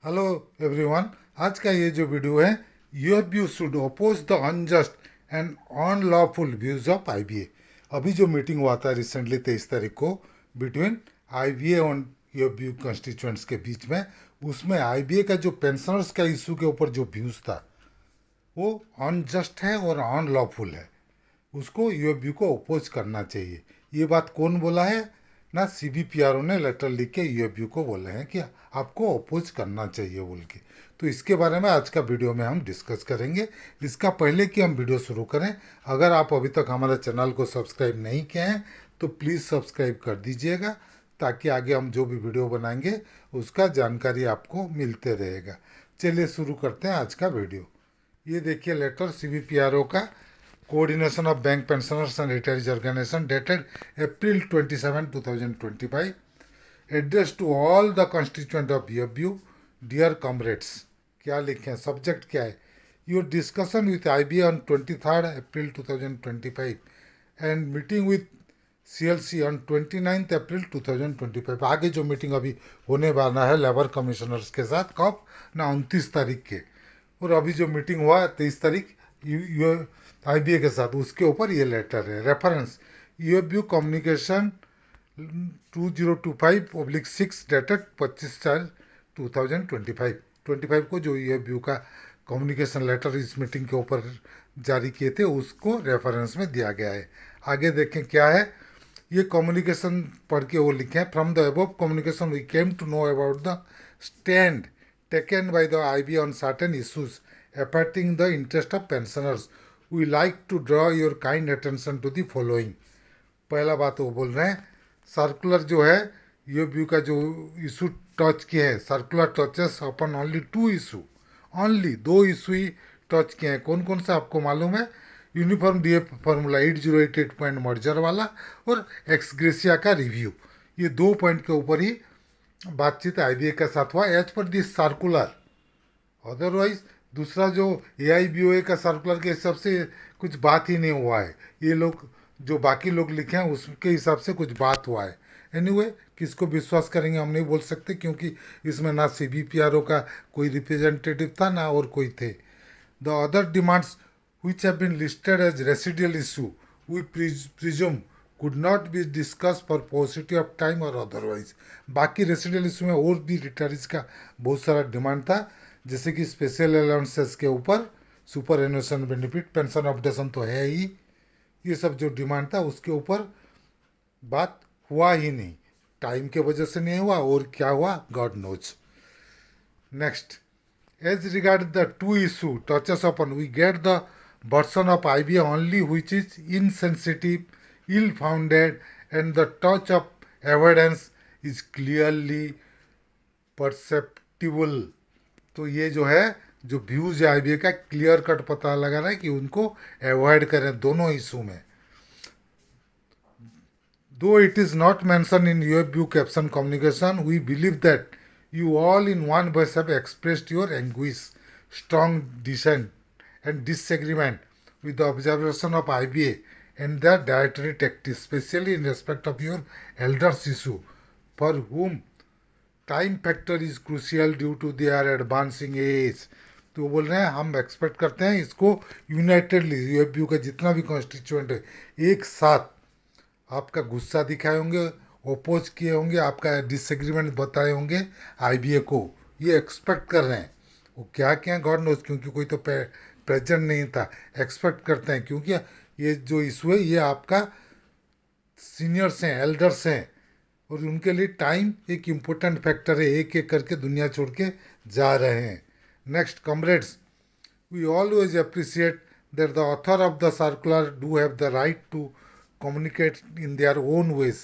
Hello everyone. आज का ये जो वीडियो है, your view should oppose the unjust and unlawful views of IBA. अभी जो मीटिंग हुआ था रिसेंटली 23 तारीख को बिटवीन आईबीए और योर व्यू कंस्टिट्यूएंट्स के बीच में, उसमें आईबीए का जो पेंशनर्स का इशू के ऊपर जो व्यूज था वो अनजस्ट है और अनलॉफुल है। उसको यूएफबी को अपोज करना चाहिए। ये बात कौन बोला है? ना सीबीपीआरओ ने लेटर लिख के यूएफबी को बोले हैं कि आपको अपोज करना चाहिए बोल के। तो इसके बारे में आज का वीडियो में हम डिस्कस करेंगे। इसका पहले कि हम वीडियो शुरू करें, अगर आप अभी तक हमारे चैनल को सब्सक्राइब नहीं किए हैं तो प्लीज़ सब्सक्राइब कर दीजिएगा, ताकि आगे हम जो भी वीडियो बनाएंगे उसका जानकारी आपको मिलते रहेगा। चलिए शुरू करते हैं आज का वीडियो। ये देखिए लेटर सीबीपीआरओ का, Coordination of Bank Pensioners and Retirees Organization, dated April 27, 2025, addressed to all the constituent of BFU, dear comrades। क्या लिखे हैं, सब्जेक्ट क्या है? Your discussion with IBA on 23rd April 2025 and meeting with CLC on 29th April 2025। आगे जो meeting अभी होने वाला है लेबर कमिश्नर्स के साथ, कब ना 29 तारीख के, और अभी जो मीटिंग हुआ 23 तारीख आईबीए के साथ, उसके ऊपर ये लेटर है। रेफरेंस यूएफयू कम्युनिकेशन 2025/6 डेटेड 25/4/2025 को जो यूएफयू का कम्युनिकेशन लेटर इस मीटिंग के ऊपर जारी किए थे उसको रेफरेंस में दिया गया है। आगे देखें क्या है। ये कम्युनिकेशन पढ़ के वो लिखे हैं, from the above communication we came to know about the stand taken by the IB on certain issues affecting the interest of pensioners. We like to draw your kind attention to the following। पहला बात वो बोल रहे हैं, circular जो है ये view का जो इशू टच किए हैं, circular touches upon only two issue, only दो इशू ही टच किए हैं। कौन कौन सा आपको मालूम है? Uniform DA formula 8088 point merger वाला और एक्सग्रेसिया का रिव्यू। ये दो पॉइंट के ऊपर ही बातचीत आईबीए के साथ हुआ as per this circular. Otherwise दूसरा जो एआईबीओए का सर्कुलर के हिसाब से कुछ बात ही नहीं हुआ है। ये लोग जो बाकी लोग लिखे हैं उसके हिसाब से कुछ बात हुआ है। एनीवे किसको विश्वास करेंगे हम नहीं बोल सकते, क्योंकि इसमें ना सीबीपीआरओ का कोई रिप्रेजेंटेटिव था ना और कोई थे। The other demands which have been listed as residual issue we presume could not be discussed for paucity of time or otherwise। बाकी रेसिडियल इशू में और भी रिटायरीज का बहुत सारा डिमांड था, जैसे कि स्पेशल अलाउंसेस के ऊपर, सुपर एनुएशन बेनिफिट, पेंशन अपडेशन तो है ही, ये सब जो डिमांड था उसके ऊपर बात हुआ ही नहीं। टाइम के वजह से नहीं हुआ, और क्या हुआ God knows. Next, as regards the two issue touches upon, we get the version of IBA only which is insensitive, ill-founded, and the touch of evidence is clearly perceptible। तो ये जो है, जो व्यूज है आईबीए का, clear cut पता लगा रहा है कि उनको अवॉइड करें दोनों इशू में। Though it is not mentioned in your view caption communication, we believe that you all in one voice have expressed your anguish, strong dissent, and disagreement with the observation of IBA and their dietary tactics, especially in respect of your elders issue, for whom time factor is crucial due to their advancing age. तो वो बोल रहे हैं हम expect करते हैं इसको unitedly यूएफयू का जितना भी कॉन्स्टिट्यूएंट है एक साथ आपका गुस्सा दिखाए होंगे, ओपोज किए होंगे, आपका डिसएग्रीमेंट बताए होंगे आईबीए को। ये एक्सपेक्ट कर रहे हैं। वो क्या क्या गॉड नोज, क्योंकि कोई तो प्रेजेंट नहीं था। एक्सपेक्ट करते हैं क्योंकि ये जो इशू है ये आपका सीनियर्स हैं, एल्डर्स हैं, और उनके लिए टाइम एक इम्पोर्टेंट फैक्टर है। एक एक करके दुनिया छोड़ के जा रहे हैं। Next, comrades, we always appreciate that the author of the circular do have the right to communicate in their own ways,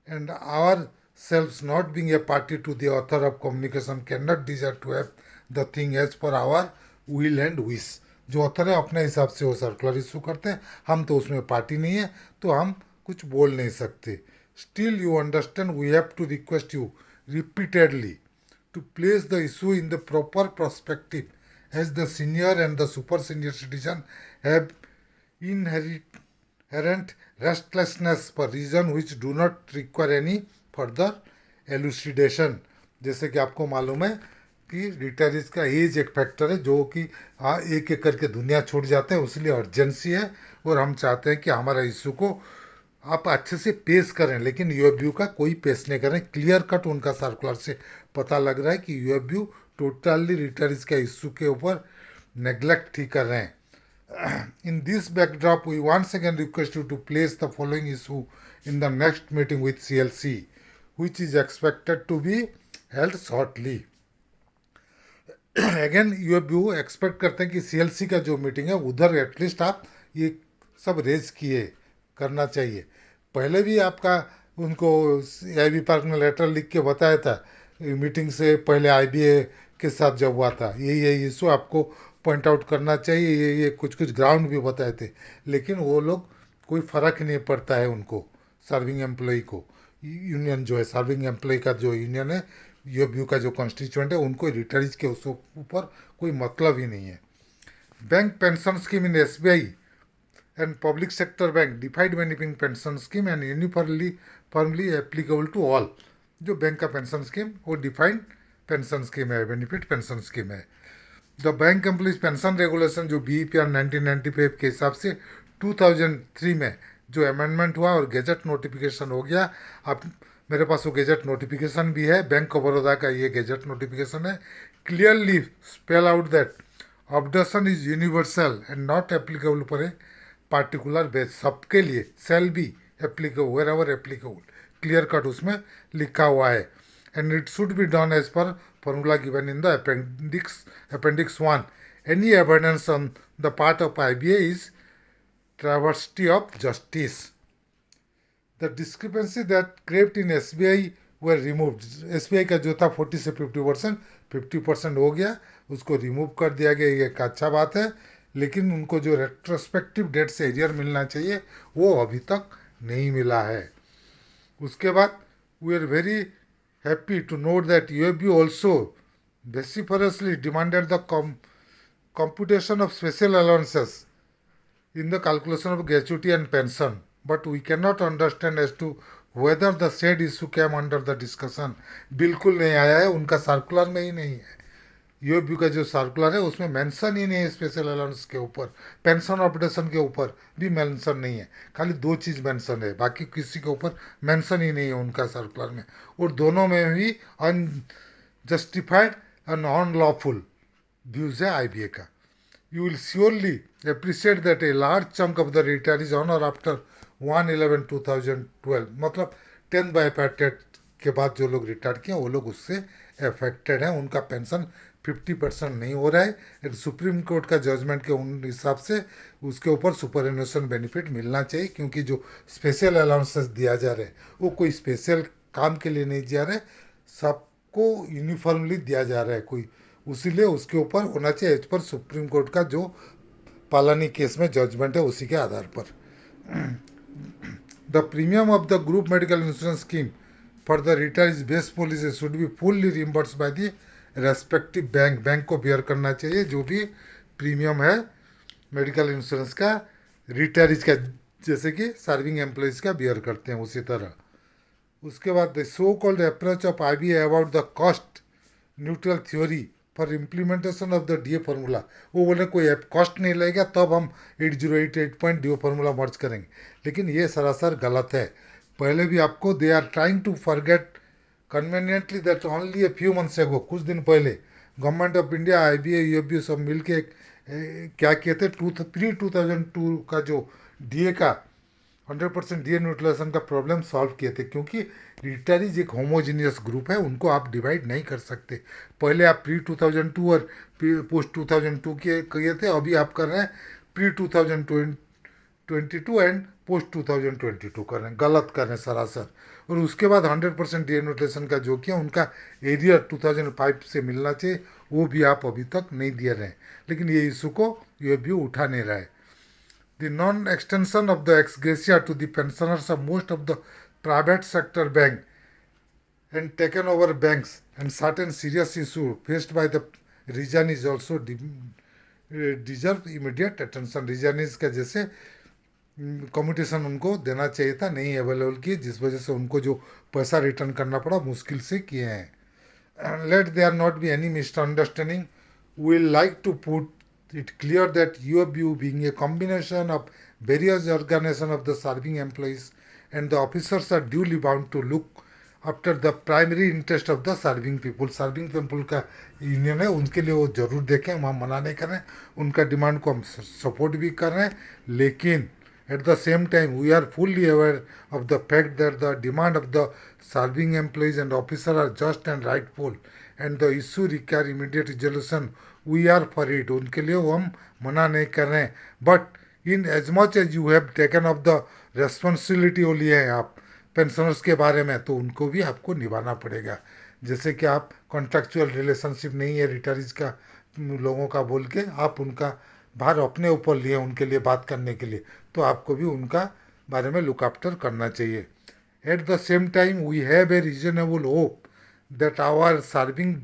and ourselves not being a party to the author of communication cannot desire to have the thing as per our will and wish। जो author है अपने हिसाब से वो circular issue करते हैं, हम तो उसमें पार्टी नहीं है तो हम कुछ बोल नहीं सकते। Still you understand we have to request you repeatedly to place the issue in the proper perspective, as the senior and the super senior citizen have inherent restlessness for reason which do not require any further elucidation। जैसे कि आपको मालूम है कि retirees का as एक factor है जो कि एक एक करके दुनिया छोड़ जाते हैं, इसलिए अर्जेंसी है। और हम चाहते हैं कि हमारा इशू को आप अच्छे से पेश करें, लेकिन यूएफबीयू का कोई पेश नहीं करें। क्लियर कट उनका सर्कुलर से पता लग रहा है कि यूएफबीयू टोटली रिटायरीज का इशू के ऊपर नेग्लेक्ट ही कर रहे हैं। In this backdrop, we once again request you to place the following issue in the next meeting with CLC, which is expected to be held shortly. Again UFBU expect करते हैं कि CLC का जो meeting है उधर at least आप ये सब रेज किए करना चाहिए। पहले भी आपका उनको आईबी पार्क ने लेटर लिख के बताया था मीटिंग से पहले आईबीए के साथ जब हुआ था, ये इशू आपको पॉइंट आउट करना चाहिए, ये कुछ कुछ ग्राउंड भी बताए थे, लेकिन वो लोग कोई फ़र्क ही नहीं पड़ता है उनको। सर्विंग एम्प्लॉय को यूनियन जो है, सर्विंग एम्प्लॉय का जो यूनियन है, यूएफबीयू का जो कॉन्स्टिट्यूएंट है, उनको रिटायरीज के उस ऊपर कोई मतलब ही नहीं है। Bank pension scheme in SBI and public sector bank defined benefit pension scheme and uniformly firmly applicable to all। जो बैंक का पेंशन स्कीम वो डिफाइंड पेंशन स्कीम है, बेनिफिट पेंशन स्कीम है। The bank employees pension regulation जो बीईपीआर 1995 के हिसाब से 2003 में जो अमेंडमेंट हुआ और गेजेट नोटिफिकेशन हो गया। अब मेरे पास वो गेजेट नोटिफिकेशन भी है, बैंक ऑफ बड़ौदा का ये गेजेट नोटिफिकेशन है। Clearly spell out that abduction is universal and not applicable for a particular base, सबके लिए shall be applicable wherever applicable, clear cut उसमें लिखा हुआ है। And it should be done as per formula given in the appendix 1। Any evidence on the part of IBA is travesty of justice. The discrepancy that crept in SBI were removed. SBI का जो था 40 से 50%, 50% हो गया, उसको remove कर दिया गया, ये एक अच्छा बात है। लेकिन उनको जो रेट्रोस्पेक्टिव डेट से एरियर मिलना चाहिए वो अभी तक नहीं मिला है। उसके बाद we are very happy to note that UFBU also vociferously demanded the computation of special allowances in the calculation of gratuity and pension, but we cannot understand as to whether the said issue came under the discussion। बिल्कुल नहीं आया है, उनका circular में ही नहीं है। UFBU का जो सर्कुलर है उसमें मेंशन ही नहीं है स्पेशल अलाउंस के ऊपर, पेंशन ऑपरेशन के ऊपर भी मेंशन नहीं है। खाली दो चीज़ मेंशन है, बाकी किसी के ऊपर मेंशन ही नहीं है उनका सर्कुलर में। और दोनों में भी अनजस्टिफाइड एंड अनलॉफुल व्यूज़ है आईबीए का। You will surely appreciate that a large chunk of the retirees on or after 1/11/2012, मतलब 10th बाईपैटेट के बाद जो लोग रिटायर किए वो लोग उससे अफेक्टेड हैं, उनका पेंशन 50% नहीं हो रहा है। सुप्रीम कोर्ट का जजमेंट के उन हिसाब से उसके ऊपर सुपरएनुएशन बेनिफिट मिलना चाहिए, क्योंकि जो स्पेशल अलाउंसेस दिया जा रहा है वो कोई स्पेशल काम के लिए नहीं दिया रहा है, सबको यूनिफॉर्मली दिया जा रहा है कोई, उसीलिए उसके ऊपर होना चाहिए एज पर सुप्रीम कोर्ट का जो पालानी केस में जजमेंट है उसी के आधार पर। The premium of the group medical insurance scheme for the retired best policy should be fully reimburse by the respective bank. Bank को बेयर करना चाहिए जो भी प्रीमियम है मेडिकल इंश्योरेंस का, रिटायरीज का जैसे कि सर्विंग एम्प्लॉयज़ का बेयर करते हैं उसी तरह। उसके बाद the so called approach of IBA about the cost neutral theory for implementation of the DA formula, वो बोले कोई कॉस्ट नहीं लगेगा तब हम 8088 डीओ फार्मूला मर्ज करेंगे, लेकिन ये सरासर गलत है। पहले भी आपको they are trying to forget conveniently that only a few months ago, कुछ दिन पहले government of India IBA UFBU सब मिल के क्या किए थे, प्री 2002 का जो डीए का 100% डीए न्यूट्रलाइजेशन का प्रॉब्लम सॉल्व किए थे, क्योंकि रिटायरीज एक होमोजीनियस ग्रुप है, उनको आप डिवाइड नहीं कर सकते। पहले आप प्री 2002 और पोस्ट 2002 के किए थे, अभी आप कर रहे हैं प्री 2022 एंड पोस्ट 2022 कर रहे हैं, गलत कर रहे हैं सरासर। और उसके बाद 100% डीए न्यूट्रलाइजेशन का जो किया उनका एरिया 2005 से मिलना चाहिए, वो भी आप अभी तक नहीं दे रहे हैं, लेकिन ये इशू को यूएफबीयू उठा नहीं रहा है। The non-extension of the ex gratia to the pensioners of most of the private sector bank and taken over banks and certain serious issues faced by the region is also deserve immediate attention। regions का जैसे commutation उनको देना चाहिए था, नहीं available किए, जिस वजह से उनको जो पैसा रिटर्न करना पड़ा मुश्किल से किए हैं। let there not be any misunderstanding. We like to put it clear that UFBU being a combination of various organizations of the serving employees and the officers are duly bound to look after the primary interest of the serving people. Serving people का union है, उनके लिए वो जरूर देखें, हम मना नहीं कर रहे हैं, उनका डिमांड को हम सपोर्ट भी कर रहे हैं, लेकिन at the same time we are fully aware of the fact that the demand of the serving employees and officers are just and rightful and the issue require immediate resolution. We are for it, उनके लिए वो हम मना नहीं कर रहे हैं, but in as much as you have taken of the responsibility वो लिए हैं आप पेंशनर्स के बारे में, तो उनको भी आपको निभाना पड़ेगा। जैसे कि आप कॉन्ट्रेक्चुअल रिलेशनशिप नहीं है रिटायरीज का लोगों का बोल के आप उनका भार अपने ऊपर लिए उनके लिए बात करने के लिए, तो आपको भी उनका बारे में लुक आफ्टर करना चाहिए। At the same time we have a reasonable hope that our serving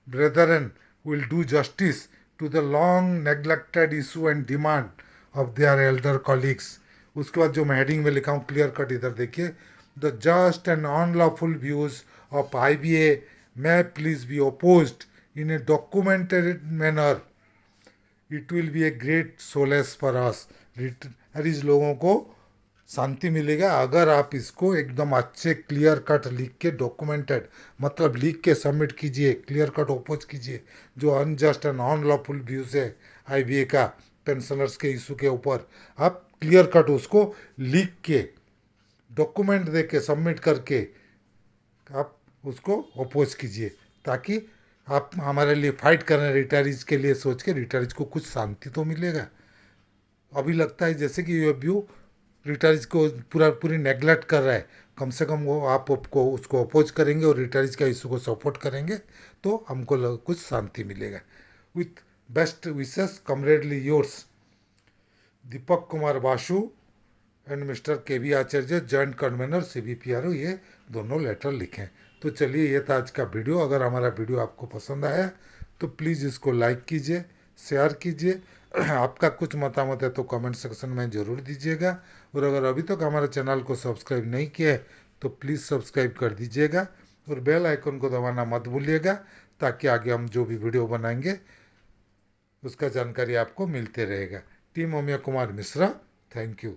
brethren will do justice to the long neglected issue and demand of their elder colleagues. उसके बाद जो मैं हेडिंग में लिखा हूँ क्लियर कट इधर देखिए, the just and unlawful views of IBA may please be opposed in a documented manner. It will be a great solace for us. Retirees लोगों को शांति मिलेगा अगर आप इसको एकदम अच्छे क्लियर कट लिख के डॉक्यूमेंटेड, मतलब लिख के सबमिट कीजिए, क्लियर कट ओपोज कीजिए जो अनजस्ट एंड अनलॉफुल व्यूज है IBA का पेंशनर्स के इशू के ऊपर, आप क्लियर कट उसको लिख के डॉक्यूमेंट दे के सबमिट करके आप उसको अपोज कीजिए, ताकि आप हमारे लिए फाइट कर रहे हैं रिटायरीज के लिए सोच के रिटायरीज को कुछ शांति तो मिलेगा। अभी लगता है जैसे कि UFBU रिटायरीज को पूरी नेग्लेक्ट कर रहा है, कम से कम वो आप को उसको अपोज करेंगे और रिटायरीज का इशू को सपोर्ट करेंगे तो हमको कुछ शांति मिलेगा। With best wishes comradely yours Deepak Kumar Basu and mister KB Acharya, joint convener CBPRO, ये दोनों लेटर लिखें। तो चलिए ये था आज का वीडियो। अगर हमारा वीडियो आपको पसंद आया तो प्लीज़ इसको लाइक कीजिए, शेयर कीजिए। आपका कुछ मतामत है तो कमेंट सेक्शन में ज़रूर दीजिएगा, और अगर अभी तक हमारे चैनल को सब्सक्राइब नहीं किया है तो प्लीज़ सब्सक्राइब कर दीजिएगा और बेल आइकन को दबाना मत भूलिएगा, ताकि आगे हम जो भी वीडियो बनाएंगे उसका जानकारी आपको मिलते रहेगा। Team Omiya Kumar Mishra, thank you.